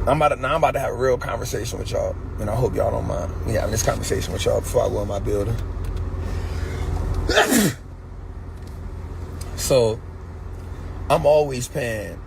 I'm about to have a real conversation with y'all, and I hope y'all don't mind me having this conversation with y'all before I go in my building. So, I'm always paying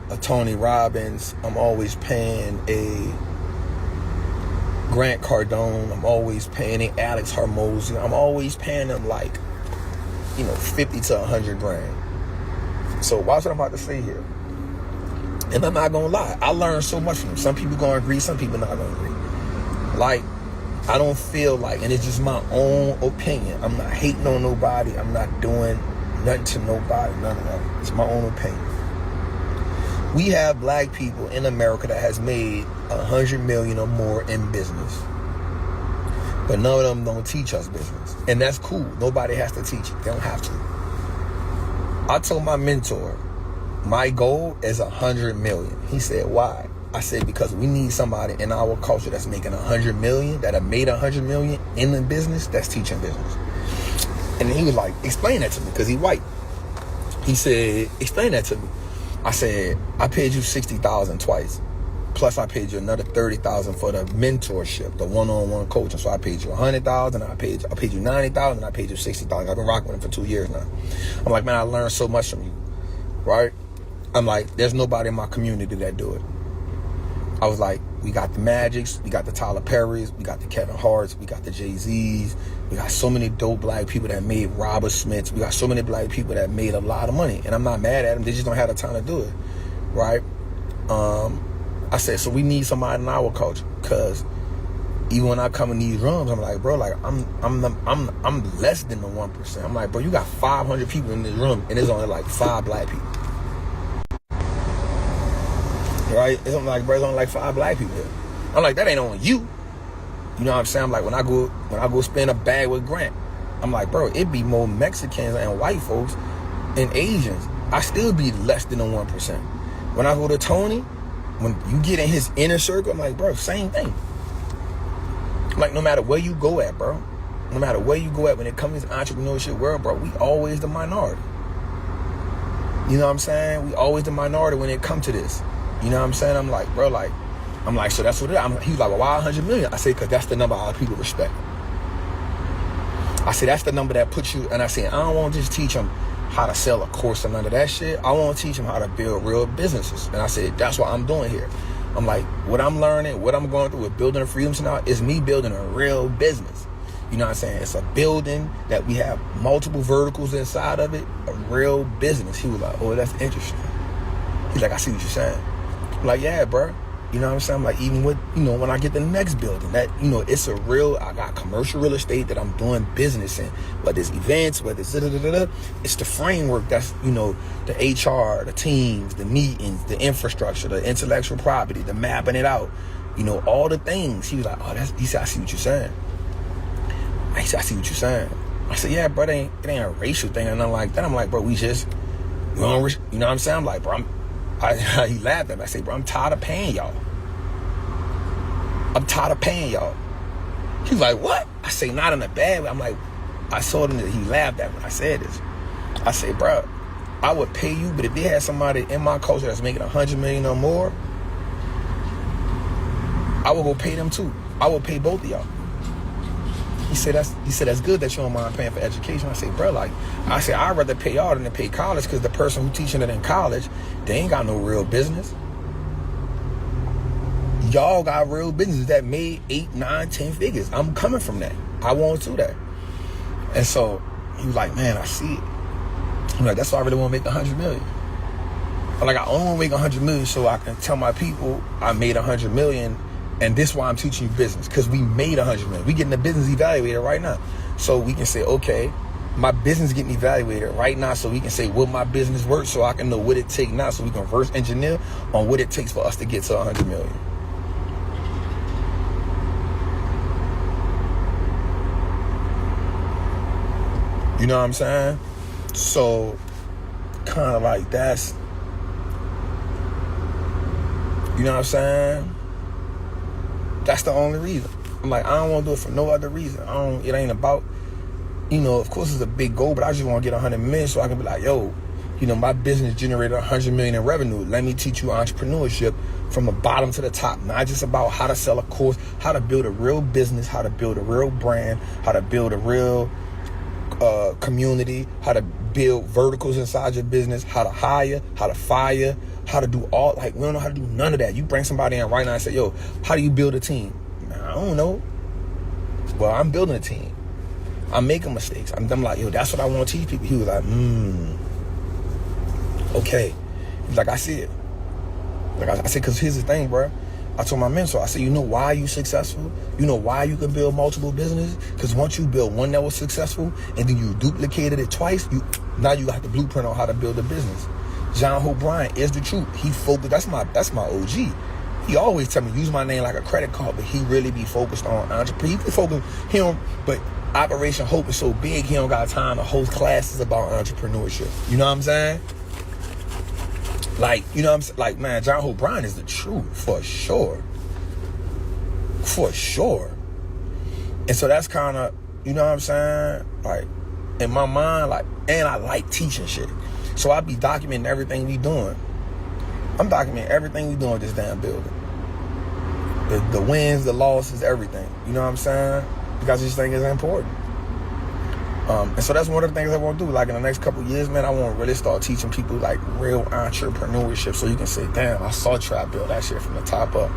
a Tony Robbins. I'm always paying a Grant Cardone. I'm always paying a Alex Hormozi. I'm always paying them like, 50 to 100 grand. So watch what I'm about to say here. And I'm not gonna lie, I learned so much from them. Some people gonna agree, some people not gonna agree. Like, I don't feel like, and it's just my own opinion. I'm not hating on nobody. I'm not doing nothing to nobody, none of that. It's my own opinion. We have black people in America that has made 100 million or more in business. But none of them don't teach us business. And that's cool. Nobody has to teach it. They don't have to. I told my mentor, my goal is 100 million. He said, why? I said, because we need somebody in our culture that's making 100 million, that have made 100 million in the business, that's teaching business. And he was like, explain that to me, because he white. He said, explain that to me. I said, I paid you $60,000 twice. Plus I paid you another $30,000 for the mentorship, the one-on-one coaching. So I paid you $100,000, I paid you $90,000, and I paid you $60,000. I've been rocking with him for 2 years now. I'm like, man, I learned so much from you, right? I'm like, there's nobody in my community that do it. I was like, we got the Magics, we got the Tyler Perrys, we got the Kevin Harts, we got the Jay-Z's, we got so many dope black people that made Robert Smiths, we got so many black people that made a lot of money, and I'm not mad at them, they just don't have the time to do it, right? I said, so we need somebody in our culture, because even when I come in these rooms, I'm like, bro, like, I'm less than the 1%. I'm like, bro, you got 500 people in this room, and there's only like 5 black people. Right? It's like, bro, it's only like 5 black people here. I'm like, that ain't on you. You know what I'm saying? I'm like, when I go spend a bag with Grant, I'm like, bro, it be more Mexicans and white folks and Asians. I still be less than the 1%. When I go to Tony, when you get in his inner circle, I'm like, bro, same thing. Like, no matter where you go at, bro, no matter where you go at when it comes to the entrepreneurship world, bro, we always the minority. You know what I'm saying? We always the minority when it comes to this. You know what I'm saying? I'm like, bro, like, so that's what it is. He's like, well, why 100 million? I say, because that's the number our people respect. I say, that's the number that puts you, and I say, I don't want to just teach them how to sell a course or none of that shit. I want to teach them how to build real businesses. And I said, that's what I'm doing here. I'm like, what I'm learning, what I'm going through with building a freedom now is me building a real business. You know what I'm saying? It's a building that we have multiple verticals inside of it, a real business. He was like, oh, that's interesting. He's like, I see what you're saying. I'm like, yeah, bro. You know what I'm saying? I'm like, even with, when I get the next building, that, it's a real, I got commercial real estate that I'm doing business in. Whether it's events, whether it's it's the framework that's, the HR, the teams, the meetings, the infrastructure, the intellectual property, the mapping it out, all the things. He was like, he said, I see what you're saying. I said, I see what you're saying. I said, yeah, bro, it ain't a racial thing or nothing like that. I'm like, bro, we know what I'm saying? I'm like, bro, he laughed at me. I said, bro, I'm tired of paying y'all. He's like, what? I say, not in a bad way. I'm like, I saw him, he laughed at me. I said this. I said, bro, I would pay you, but if they had somebody in my culture that's making 100 million or more, I would go pay them too. I would pay both of y'all. He said, that's good that you don't mind paying for education. I said, bro, I'd rather pay y'all than to pay college, because the person who teaching it in college, they ain't got no real business. Y'all got real businesses that made 8, 9, 10 figures. I'm coming from that. I want to do that. And so he was like, man, I see it. I'm like, that's why I really want to make 100 million. I'm like, I only want to make 100 million so I can tell my people I made 100 million. And this is why I'm teaching you business, because we made 100 million. We getting the business evaluated right now. So we can say, okay, my business getting evaluated right now, so we can say what my business worth, so I can know what it takes now, so we can reverse engineer on what it takes for us to get to 100 million. You know what I'm saying? So kind of like that's, you know what I'm saying? That's the only reason. I'm like, I don't want to do it for no other reason. It ain't about, of course it's a big goal, but I just want to get 100 million so I can be like, yo, My business generated 100 million in revenue. Let me teach you entrepreneurship from the bottom to the top. Not just about how to sell a course, how to build a real business, how to build a real brand, how to build a real community, how to build verticals inside your business, how to hire, how to fire, how to do all, like, we don't know how to do none of that. You bring somebody in right now and say, yo, how do you build a team? I don't know. Well, I'm building a team. I'm making mistakes. I'm like, yo, that's what I want to teach people. He was like, okay. He's like, I see it. Like I said, because here's the thing, bro. I told my mentor, I said, you know why you successful? You know why you can build multiple businesses? Because once you build one that was successful and then you duplicated it twice, now you got the blueprint on how to build a business. John O'Brien is the truth. He focused. That's my OG. He always tell me, use my name like a credit card, but he really be focused on entrepreneurship. He be focused, but Operation Hope is so big, he don't got time to host classes about entrepreneurship. You know what I'm saying? Like, like, man, John O'Brien is the truth, for sure. For sure. And so that's kind of, you know what I'm saying? Like, in my mind, like, and I like teaching shit. So I be documenting everything we doing. I'm documenting everything we doing with this damn building. The wins, the losses, everything. You know what I'm saying? Because this thing is important. And so that's one of the things I want to do. Like, in the next couple of years, man, I want to really start teaching people, like, real entrepreneurship. So you can say, damn, I saw Trap build that shit from the top up.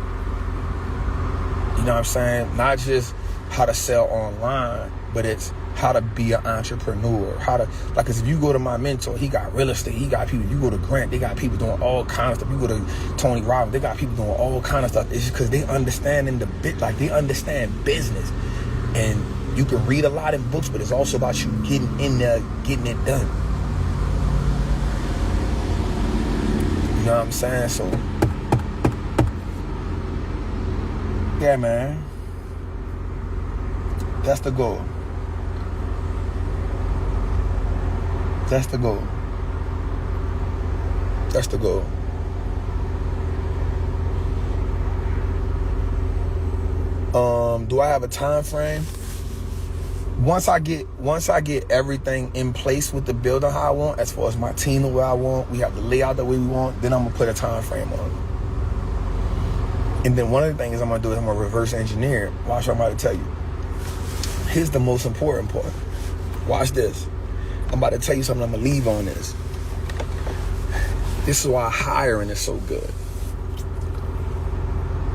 You know what I'm saying? Not just how to sell online, but it's how to be an entrepreneur. How to, like, cause if you go to my mentor, he got real estate, he got people. You go to Grant, they got people doing all kinds of stuff. You go to Tony Robbins, they got people doing all kinds of stuff. It's just because they understand they understand business. And you can read a lot in books, but it's also about you getting in there, getting it done. You know what I'm saying? So, yeah, man. That's the goal. That's the goal. That's the goal. Do I have a time frame? Once I get everything in place with the building how I want, as far as my team the way I want, we have the layout the way we want, then I'm gonna put a time frame on it. And then one of the things I'm gonna do is I'm gonna reverse engineer it. Watch what I'm about to tell you. Here's the most important part. Watch this. I'm about to tell you something. I'm gonna leave on this. This is why hiring is so good.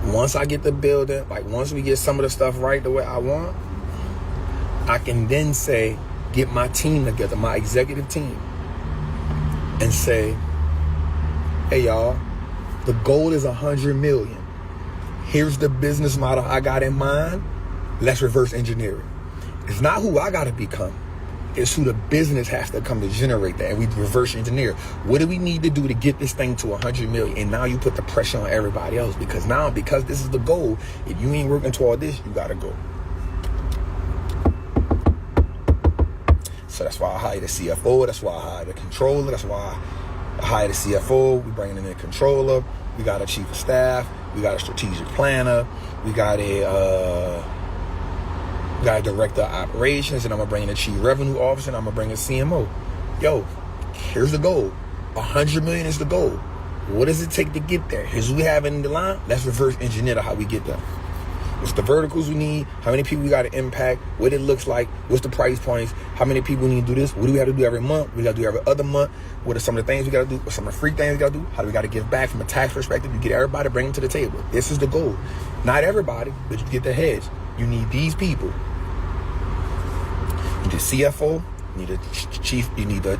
Once I get the building, like once we get some of the stuff right the way I want, I can then say, get my team together, my executive team, and say, hey y'all, the goal is 100 million. Here's the business model I got in mind. Let's reverse engineer it. It's not who I gotta become. It's who the business has to come to generate that. And we reverse engineer. What do we need to do to get this thing to 100 million? And now you put the pressure on everybody else, because this is the goal, if you ain't working toward this, you gotta go. So that's why I hired a CFO. That's why I hired a controller. That's why I hired a CFO. We bringing in a controller. We got a chief of staff. We got a strategic planner. We got a director of operations, and I'm gonna bring in a chief revenue officer, and I'm gonna bring a CMO. Yo, here's the goal. 100 million is the goal. What does it take to get there? Here's what we have in the line. Let's reverse engineer how we get there. What's the verticals we need? How many people we got to impact? What it looks like? What's the price points? How many people need to do this? What do we have to do every month? We got to do every other month. What are some of the things we got to do? What are some of the free things we got to do? How do we got to give back from a tax perspective? You get everybody, bring them to the table. This is the goal. Not everybody, but you get the heads. You need these people. You need a CFO. You need a chief. You need a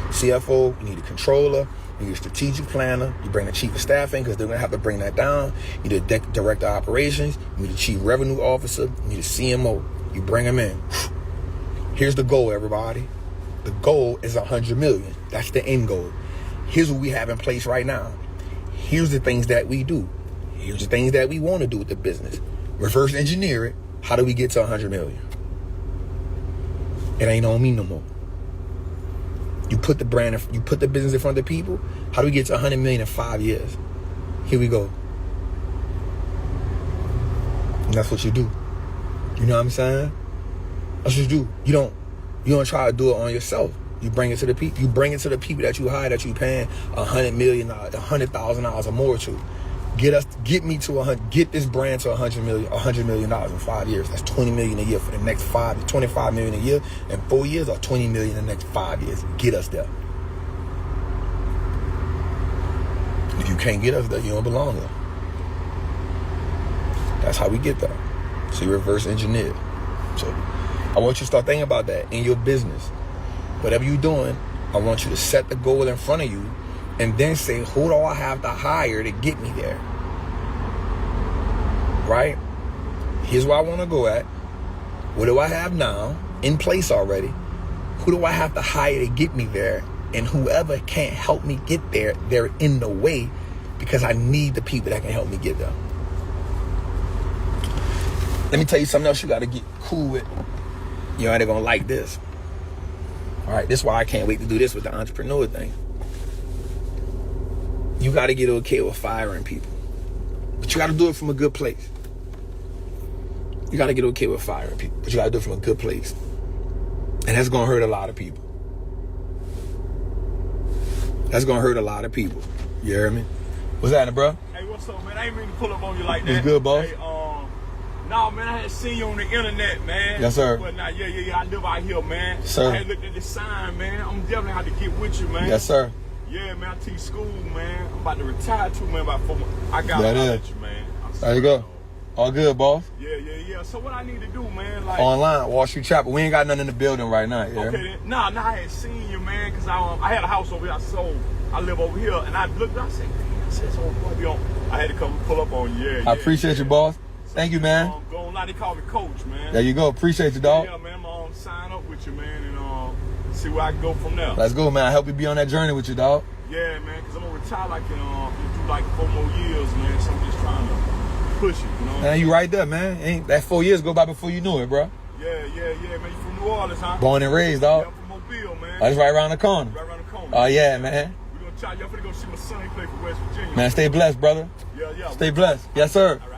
CFO. You need a controller. You need a strategic planner. You bring the chief of staff in because they're going to have to bring that down. You need a director of operations. You need a chief revenue officer. You need a CMO. You bring them in. Here's the goal, everybody. The goal is 100 million. That's the end goal. Here's what we have in place right now. Here's the things that we do. Here's the things that we want to do with the business. Reverse engineer it. How do we get to 100 million? It ain't on me no more. You put the brand, you put the business in front of the people. How do we get to 100 million in 5 years? Here we go. And that's what you do. You know what I'm saying? That's what you do. You don't try to do it on yourself. You bring it to the people. You bring it to the people that you hire, that you paying $100 million, $100,000 or more to. Get me to 100. Get this brand to $100 million in 5 years. That's $20 million a year for the next 5. $25 million a year in 4 years, or $20 million in the next 5 years. Get us there. If you can't get us there, you don't belong there. That's how we get there. So you reverse engineer. So I want you to start thinking about that in your business. Whatever you're doing, I want you to set the goal in front of you and then say, who do I have to hire to get me there? Right? Here's where I want to go at. What do I have now in place already? Who do I have to hire to get me there? And whoever can't help me get there, they're in the way, because I need the people that can help me get there. Let me tell you something else you got to get cool with. You ain't gonna like this. All right, this is why I can't wait to do this with the entrepreneur thing. You got to get okay with firing people, but you got to do it from a good place. You got to get okay with firing people, but you got to do it from a good place. And that's going to hurt a lot of people. That's going to hurt a lot of people. You hear me? What's happening, bro? Hey, what's up, man? I ain't mean to pull up on you like that. It's good, boss. Hey, nah, man, I had seen you on the internet, man. Yes, sir. But now, yeah, I live out here, man. Sir. I had looked at the sign, man. I'm definitely have to get with you, man. Yes, sir. Yeah, man, I teach school, man. I'm about to retire too, man, about 4 months. I got That to is. at you, man. There you go. All good, boss. Yeah. So what I need to do, man, like... Online, Wallstreet Trapper. We ain't got nothing in the building right now. Yeah? Okay, then. Nah, I had seen you, man, because I had a house over here I sold. I live over here, and I looked, I said, I had to come pull up on you. I appreciate you, boss. Thank you, man. Go online, they call me Coach, man. There you go. Appreciate you, dog. Yeah, man, I'm gonna sign up with you, man, and see where I can go from there. Let's go, man. I help you be on that journey with you, dog. Yeah, man, because I'm gonna retire like do like 4 more years, man. So I'm just trying to push it, you know. Man, you right there, man. Ain't that 4 years go by before you knew it, bro? Yeah, man. You from New Orleans, huh? Born and raised, dog. Yeah, I'm from Mobile, man. That's right around the corner. Right around the corner. Oh, yeah, man. We're gonna try. Y'all finna go see my son. He play for West Virginia. Man, stay blessed, brother. Yeah. Stay blessed. Yes, sir. All right.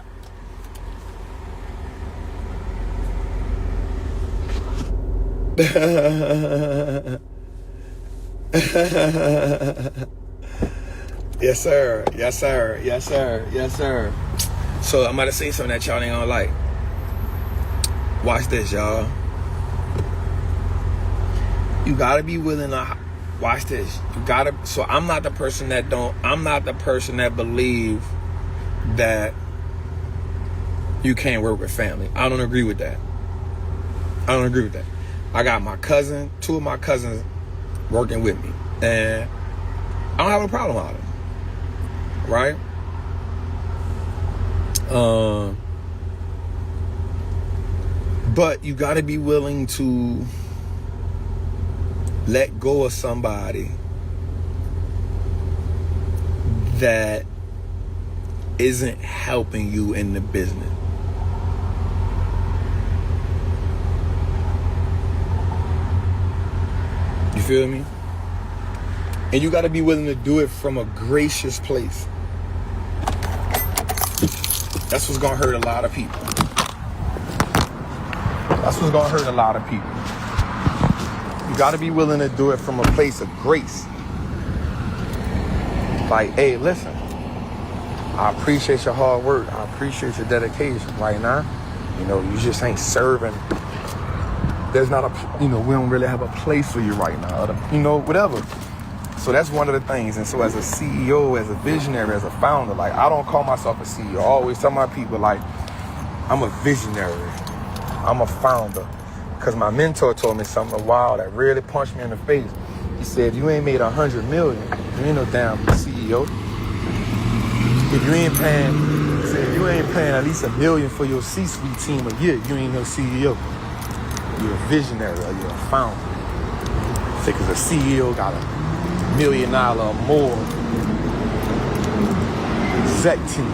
Yes, sir. Yes, sir. Yes, sir. Yes, sir. So I'm about to say something that y'all ain't gonna like. Watch this, y'all. You gotta be willing to watch this. You gotta. So I'm not the person that believe that you can't work with family. I don't agree with that. I got my cousin, 2 of my cousins working with me, and I don't have a problem with them, right? But you got to be willing to let go of somebody that isn't helping you in the business. You feel me? And you got to be willing to do it from a gracious place. That's what's going to hurt a lot of people. You got to be willing to do it from a place of grace. Like, hey, listen, I appreciate your hard work. I appreciate your dedication right now. You know, you just ain't serving. There's not a, we don't really have a place for you right now, whatever. So that's one of the things. And so as a CEO, as a visionary, as a founder, like, I don't call myself a CEO. I always tell my people, like, I'm a visionary. I'm a founder. Because my mentor told me something a while that really punched me in the face. He said, if you ain't made $100 million, you ain't no damn CEO. If you ain't paying at least $1 million for your C-suite team a year, you ain't no CEO. You're a visionary or you're a founder. Because a CEO got $1 million or more exec team.